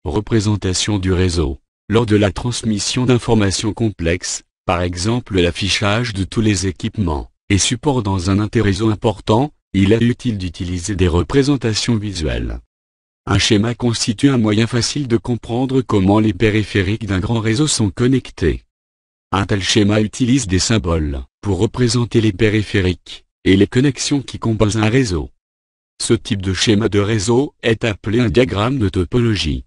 Représentation du réseau. Lors de la transmission d'informations complexes, par exemple l'affichage de tous les équipements et supports dans un interréseau important, il est utile d'utiliser des représentations visuelles. Un schéma constitue un moyen facile de comprendre comment les périphériques d'un grand réseau sont connectés. Un tel schéma utilise des symboles pour représenter les périphériques et les connexions qui composent un réseau. Ce type de schéma de réseau est appelé un diagramme de topologie.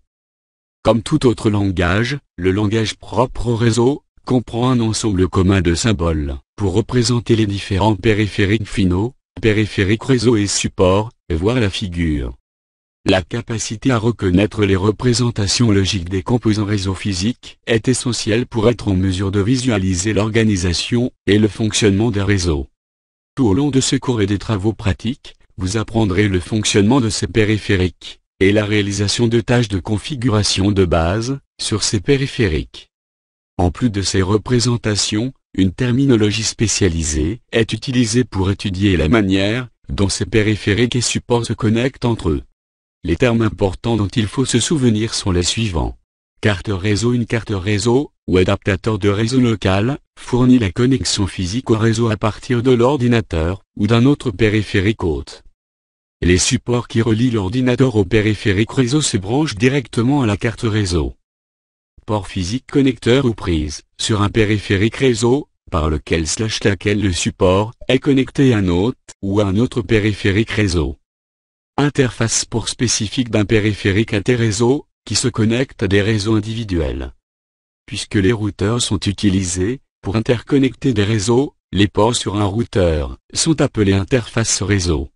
Comme tout autre langage, le langage propre au réseau comprend un ensemble commun de symboles pour représenter les différents périphériques finaux, périphériques réseau et support, voire la figure. La capacité à reconnaître les représentations logiques des composants réseau physiques est essentielle pour être en mesure de visualiser l'organisation et le fonctionnement des réseaux. Tout au long de ce cours et des travaux pratiques, vous apprendrez le fonctionnement de ces périphériques et la réalisation de tâches de configuration de base sur ces périphériques. En plus de ces représentations, une terminologie spécialisée est utilisée pour étudier la manière dont ces périphériques et supports se connectent entre eux. Les termes importants dont il faut se souvenir sont les suivants. Carte réseau. Une carte réseau, ou adaptateur de réseau local, fournit la connexion physique au réseau à partir de l'ordinateur, ou d'un autre périphérique hôte. Les supports qui relient l'ordinateur au périphérique réseau se branchent directement à la carte réseau. Port physique connecteur ou prise, sur un périphérique réseau, par lequel/laquelle le support est connecté à un hôte, ou à un autre périphérique réseau. Interface port spécifique d'un périphérique interréseau, qui se connecte à des réseaux individuels. Puisque les routeurs sont utilisés pour interconnecter des réseaux, les ports sur un routeur sont appelés interfaces réseau.